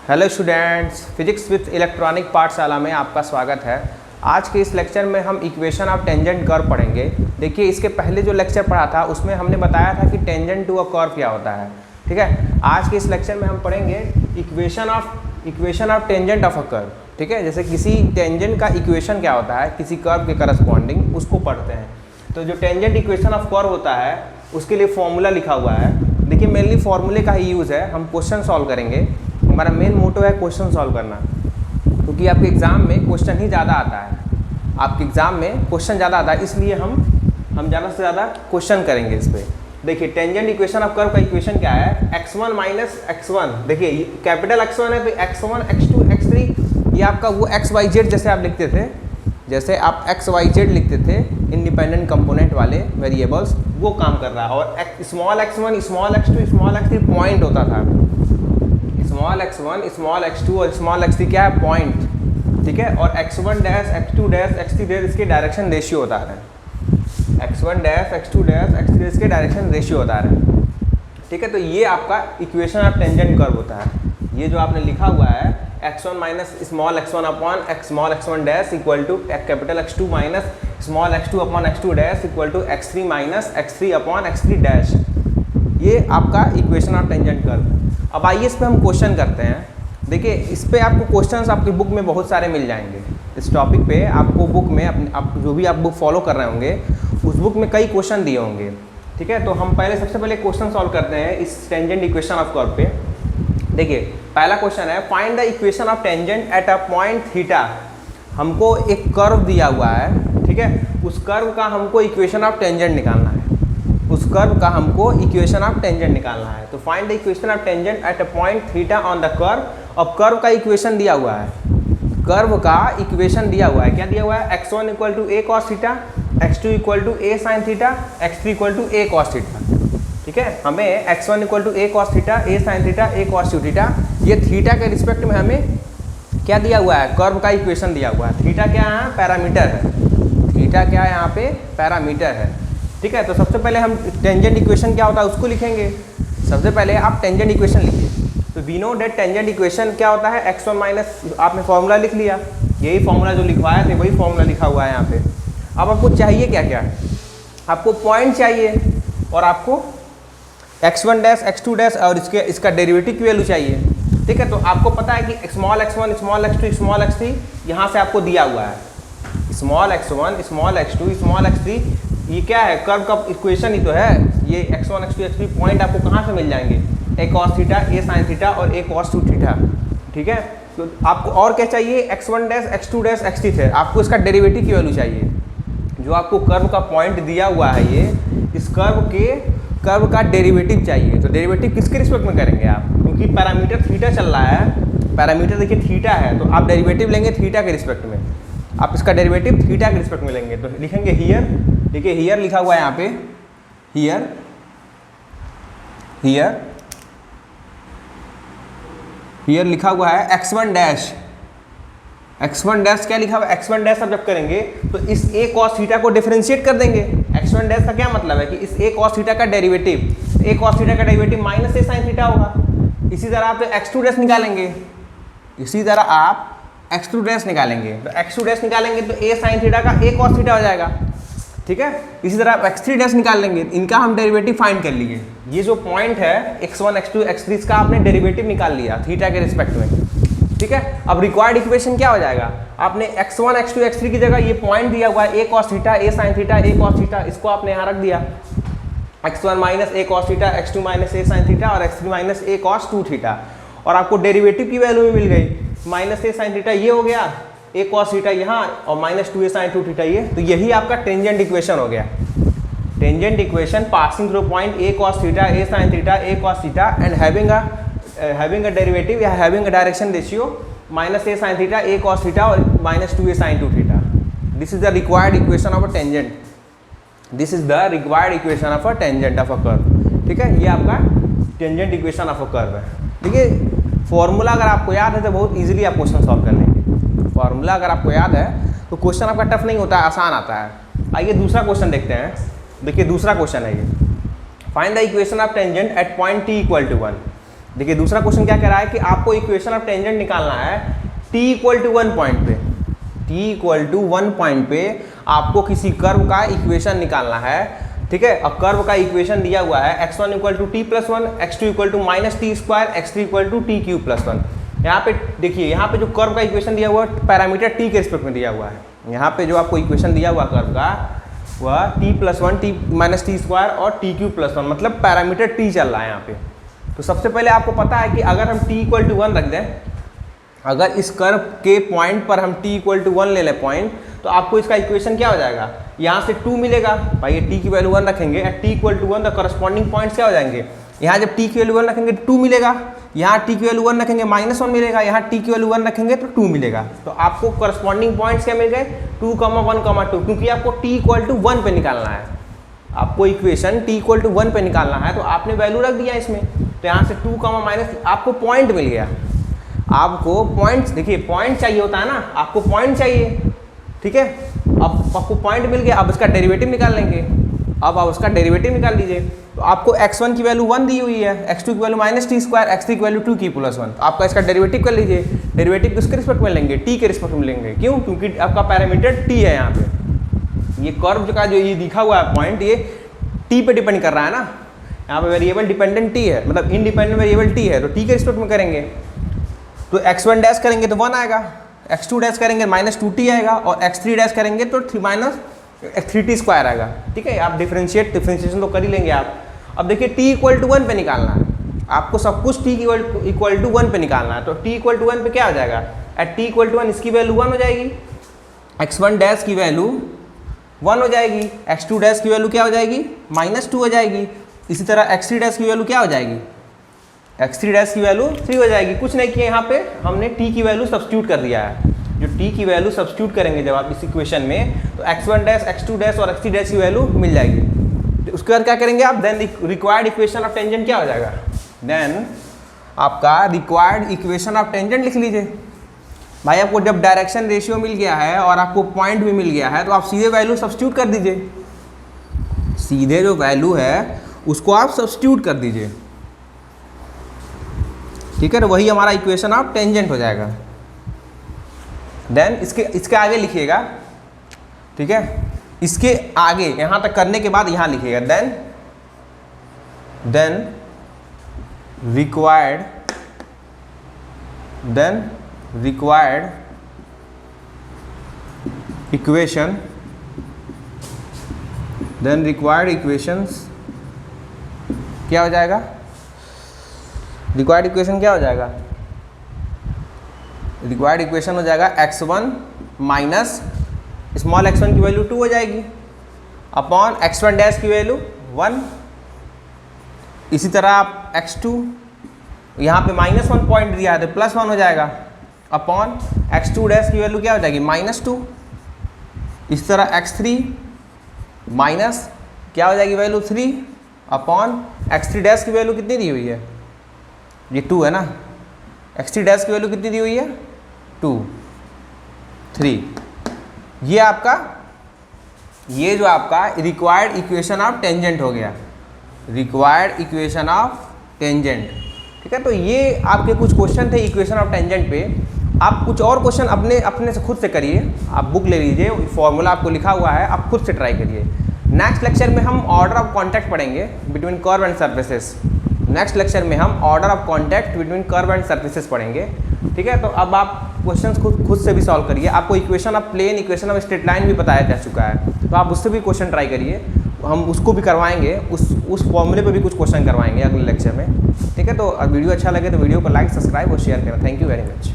Hello students, physics with electronic पाठशाला में आपका स्वागत है। आज के इस लेक्चर में हम इक्वेशन ऑफ टेंजेंट कर्व पढ़ेंगे। देखिए, इसके पहले जो लेक्चर पढ़ा था उसमें हमने बताया था कि टेंजेंट टू अ कर्व क्या होता है। ठीक है, आज के इस लेक्चर में हम पढ़ेंगे equation of tangent of a curve. ठीक है, जैसे किसी टेंजेंट का इक्वेशन क्या होता है, किसी कर्व के करस्पॉन्डिंग, उसको पढ़ते हैं। तो जो टेंजेंट इक्वेशन ऑफ कर्व होता है उसके लिए फॉर्मूला लिखा हुआ है। देखिए, मेनली फॉर्मूले का ही यूज़ है। हम क्वेश्चन सॉल्व करेंगे। हमारा मेन मोटो है क्वेश्चन सॉल्व करना, क्योंकि आपके एग्ज़ाम में क्वेश्चन ही ज़्यादा आता है। आपके एग्ज़ाम में क्वेश्चन ज़्यादा आता है, इसलिए हम ज़्यादा से ज़्यादा क्वेश्चन करेंगे इस पर। देखिए, टेंजेंट इक्वेशन ऑफ कर्व का इक्वेशन क्या है, x1 माइनस x1। देखिए, कैपिटल x1 है तो x1 x2 x3 ये आपका वो xyz जैसे आप लिखते थे, जैसे आप xyz लिखते थे इंडिपेंडेंट कंपोनेंट वाले वेरिएबल्स, वो काम कर रहा है। और small x1 small x2 small x3 point होता था। स्मॉल x1 स्मॉल x2 और स्मॉल x3 क्या है, पॉइंट। ठीक है, और x1 dash x2 dash x3 dash इसके डायरेक्शन रेशियो होता है। x1 dash x2 dash x3 इसके डायरेक्शन रेशियो होता है। ठीक है, तो ये आपका इक्वेशन ऑफ टेंजेंट कर्व होता है। ये जो आपने लिखा हुआ है x1 minus small x1 upon small x1 dash equal to capital x2 minus small x2 upon x2 dash equal to x3 minus x3 upon x3 dash, ये आपका इक्वेशन ऑफ टेंजेंट कर्व है। अब आइए इस पर हम क्वेश्चन करते हैं। देखिए, इस पर आपको क्वेश्चंस आपकी बुक में बहुत सारे मिल जाएंगे। इस टॉपिक पे आपको बुक में आप जो भी आप बुक फॉलो कर रहे होंगे उस बुक में कई क्वेश्चन दिए होंगे। ठीक है, तो हम सबसे पहले क्वेश्चन सॉल्व करते हैं इस टेंजेंट इक्वेशन ऑफ कर्व पे। देखिए, पहला क्वेश्चन है, find the equation of tangent at a point theta. हमको एक कर्व दिया हुआ है। ठीक है, उस कर्व का हमको इक्वेशन ऑफ टेंजेंट निकालना है। उस कर्व का हमको इक्वेशन ऑफ टेंजेंट निकालना है। तो find the equation of tangent at a point theta on the curve. अब कर्व का इक्वेशन दिया हुआ है, कर्व का इक्वेशन दिया हुआ है। क्या दिया हुआ है, x1 equal to a cos theta, x2 equal to a sin theta, x3 equal to a cos theta. ठीक है, हमें x1 equal to a cos theta, a sin theta, a cos theta, ये थीटा के respect में हमें क्या दिया हुआ है, कर्व का इक्वेशन दिया हुआ है। थीटा क्या है, पैरामीटर है। थीटा क्या है, यहाँ पे पैरामीटर है। ठीक है, तो सबसे पहले हम टेंजेंट इक्वेशन क्या होता है उसको लिखेंगे। सबसे पहले आप टेंजेंट इक्वेशन लिखिए। तो we know that tangent equation क्या होता है, x1 माइनस, आपने फॉर्मूला लिख लिया, यही फॉर्मूला जो लिखवाया थे वही फॉर्मूला लिखा हुआ है यहाँ पे। अब आपको चाहिए क्या क्या, आपको पॉइंट चाहिए और आपको x1 डैश x2 डैश और इसका डेरिवेटिव की वैल्यू चाहिए। ठीक है, तो आपको पता है कि small x1 small x2 small x3 यहाँ से आपको दिया हुआ है। Small x1 small x2 small x3 ये क्या है, कर्व का इक्वेशन ही तो है। ये x1 x2 x3 पॉइंट आपको कहाँ से मिल जाएंगे, a cos theta, a sin theta और a cos 2 थीटा। ठीक है, तो आपको और क्या चाहिए, x1 dash x2 dash x3 थे, आपको इसका डेरिवेटिव की वैल्यू चाहिए। जो आपको कर्व का पॉइंट दिया हुआ है, ये इस कर्व का डेरिवेटिव चाहिए। तो डेरिवेटिव किसके रिस्पेक्ट में करेंगे आप, क्योंकि पैरामीटर थीटा चल रहा है। पैरामीटर देखिए थीटा है, तो आप डेरिवेटिव लेंगे थीटा के रिस्पेक्ट में। आप इसका डेरिवेटिव थीटा के रिस्पेक्ट में लेंगे। तो लिखेंगे हियर, देखिए हियर लिखा हुआ है यहाँ पे, हियर लिखा हुआ है x1 डैश। x1 डैश क्या लिखा हुआ है, x1 डैश आप जब करेंगे तो इस a cos थीटा को डिफरेंशिएट कर देंगे। x1 डैश का क्या मतलब है कि इस a cos थीटा का डेरिवेटिव, a cos थीटा का derivative minus a sin theta होगा। इसी तरह आप x2 डैश निकालेंगे, x2 डैश निकालेंगे। तो x2 डैश निकालेंगे तो a sin थीटा का a cos थीटा हो जाएगा। ठीक है, इसी तरह आप x3 डैश निकाल लेंगे, इनका हम डेरिवेटिव फाइंड कर लिए। ये जो पॉइंट है x1 x2 x3 इसका आपने डेरिवेटिव निकाल लिया थीटा के रिस्पेक्ट में। ठीक है, अब रिक्वायर्ड इक्वेशन क्या हो जाएगा, आपने x1 x2 x3 की जगह ये पॉइंट दिया हुआ है a cos theta, a sin theta, a cos theta, इसको आपने यहाँ रख दिया। x1 minus a cos theta, x2 minus a sin theta और x3 minus a cos 2 theta, और आपको डेरिवेटिव की वैल्यू भी मिल गई। माइनस a sin थीटा ये हो गया, a cos थीटा यहाँ, और माइनस 2a sin 2 थीटा ये। तो यही आपका टेंजेंट इक्वेशन हो गया। Tangent equation passing through point a cos theta, a sin theta, a cos theta and having a derivative या having a direction ratio minus a sin theta, a cos theta और minus 2a sin 2 theta. This is the required equation of a tangent. This is the required equation of a tangent of a curve. ठीक है, ये आपका tangent equation of a curve है। देखिए, formula अगर आपको याद है तो बहुत इजीली आप क्वेश्चन सॉल्व कर लेंगे। फॉर्मूला अगर आपको याद है तो क्वेश्चन आपका टफ नहीं होता है, आसान आता है। आइए दूसरा क्वेश्चन देखते हैं। देखिए दूसरा क्वेश्चन है ये, find the equation of tangent at point t equal to 1। देखिए दूसरा क्वेश्चन क्या कह रहा है कि आपको इक्वेशन ऑफ टेंजेंट निकालना है t इक्वल टू 1 पॉइंट पे, t इक्वल टू 1 पॉइंट पे आपको किसी कर्व का इक्वेशन निकालना है, ठीक है। अब कर्व का इक्वेशन दिया हुआ है x1 equal to T plus 1, x2 equal to minus T square, x3 equal to T cube plus 1। यहाँ पे देखिए, यहाँ पे जो कर्व का इक्वेशन दिया हुआ है पैरामीटर t के रिस्पेक्ट में दिया हुआ है। यहाँ पे जो आपको इक्वेशन दिया हुआ कर्व का वह T plus 1, T minus T square और टी क्यूब प्लस 1, मतलब पैरामीटर t चल रहा है यहाँ पे। तो सबसे पहले आपको पता है कि अगर हम t इक्वल टू 1 रख दें, अगर इस कर्व के पॉइंट पर हम t इक्वल टू 1 ले लें पॉइंट, तो आपको इसका इक्वेशन क्या हो जाएगा, यहाँ से 2 मिलेगा भाई, ये t की वैल्यू 1 रखेंगे, at t equal to 1 the corresponding points क्या हो जाएंगे, यहाँ जब t की वैल्यू 1 रखेंगे तो 2 मिलेगा, यहाँ t की वैल्यू 1 रखेंगे -1 मिलेगा, यहाँ t की वैल्यू 1 रखेंगे तो 2 मिलेगा। तो आपको करस्पॉन्डिंग पॉइंट्स क्या मिल गए, 2, 1, 2, क्योंकि आपको t इक्वल टू 1 पे निकालना है, आपको इक्वेशन t इक्वल टू 1 पे निकालना है, तो आपने वैल्यू रख दिया इसमें, तो यहाँ से 2, माइनस आपको पॉइंट मिल गया। आपको पॉइंट, देखिए पॉइंट चाहिए होता है ना, आपको पॉइंट चाहिए, ठीक है। अब आपको पॉइंट मिल गया, अब इसका डेरिवेटिव निकाल लेंगे। अब आप उसका डेरिवेटिव निकाल लीजिए, तो आपको x1 की वैल्यू 1 दी हुई है, x2 की value minus T square, x3 की वैल्यू 2 की प्लस 1। तो आपका इसका डेरिवेटिव कर लीजिए। डेरिवेटिव किसके रिस्पेक्ट में लेंगे, t के रिस्पेक्ट में लेंगे। क्यों, क्योंकि आपका पैरामीटर t है। यहाँ पे ये कर्व का जो ये दिखा हुआ है पॉइंट, ये t पे डिपेंड कर रहा है ना, यहाँ पे वेरिएबल डिपेंडेंट t है, मतलब इंडिपेंडेंट वेरिएबल t है, तो t के रिस्पेक्ट में करेंगे तो x1 डैश करेंगे तो 1 आएगा, x2 डैश करेंगे -2t आएगा, और x3 डैश करेंगे तो 3t स्क्वायर आएगा, ठीक है। आप डिफरेंशिएशन तो कर ही लेंगे आप। अब देखिए t इक्वल टू 1 पे निकालना है आपको, सब कुछ t इक्वल टू 1 पे निकालना है। तो t इक्वल टू 1 पे क्या हो जाएगा, एट t इक्वल टू 1 इसकी वैल्यू 1 हो जाएगी, x1 डैश की वैल्यू 1 हो जाएगी, x2 डैश की वैल्यू क्या हो जाएगी, -2 हो जाएगी। इसी तरह x3 डैश की वैल्यू क्या हो जाएगी, x3 डैश की वैल्यू 3 हो जाएगी। कुछ नहीं किया, यहाँ पे हमने t की वैल्यू सब्स्टिट्यूट कर दिया है। जो t की वैल्यू सब्स्टिट्यूट करेंगे जब आप इस इक्वेशन में, तो x1 डैश, x2 डैश और x3 डैश की वैल्यू मिल जाएगी। तो उसके बाद क्या करेंगे आप, then required equation of tangent क्या हो जाएगा, देन आपका रिक्वायर्ड इक्वेशन ऑफ टेंजेंट लिख लीजिए। भाई आपको जब डायरेक्शन रेशियो मिल गया है और आपको पॉइंट भी मिल गया है, तो आप सीधे वैल्यू सब्स्टिट्यूट कर दीजिए, सीधे जो वैल्यू है उसको आप सब्स्टिट्यूट कर दीजिए, ठीक है। तो वही हमारा इक्वेशन ऑफ टेंजेंट हो जाएगा। देन इसके आगे लिखिएगा, ठीक है, इसके आगे यहाँ तक करने के बाद यहाँ लिखिएगा, then required equation, then required equations क्या हो जाएगा, रिक्वायर्ड इक्वेशन क्या हो जाएगा, रिक्वायर्ड इक्वेशन हो जाएगा x1 माइनस स्मॉल x1 की वैल्यू 2 हो जाएगी अपॉन x1 डैश की वैल्यू 1। इसी तरह आप x2, यहाँ पे -1 पॉइंट दिया है तो +1 हो जाएगा अपॉन x2 डैश की वैल्यू क्या हो जाएगी, -2। इस तरह x3 माइनस क्या हो जाएगी वैल्यू 3 अपॉन x3 डैश की वैल्यू कितनी दी हुई है, ये 2 है ना, x3 डैश की वैल्यू कितनी दी हुई है, 2, 3। ये जो आपका रिक्वायर्ड इक्वेशन ऑफ टेंजेंट हो गया, रिक्वायर्ड इक्वेशन ऑफ टेंजेंट, ठीक है। तो ये आपके कुछ क्वेश्चन थे इक्वेशन ऑफ टेंजेंट पे। आप कुछ और क्वेश्चन अपने से खुद से करिए, आप बुक ले लीजिए, फॉर्मूला आपको लिखा हुआ है, आप खुद से ट्राई करिए। नेक्स्ट लेक्चर में हम ऑर्डर ऑफ कॉन्टैक्ट पढ़ेंगे between curve and surfaces. Next lecture में हम order of contact between curve and surfaces पढ़ेंगे, ठीक है। तो अब आप क्वेश्चंस खुद से भी सॉल्व करिए। आपको equation of plane, equation of straight line भी बताया जा चुका है, तो आप उससे भी क्वेश्चन ट्राई करिए, हम उसको भी करवाएंगे, उस फॉर्मूले पे भी कुछ क्वेश्चन करवाएंगे अगले लेक्चर में, ठीक है। तो वीडियो अच्छा लगे तो वीडियो को लाइक, सब्सक्राइब और शेयर करें। Thank you very much.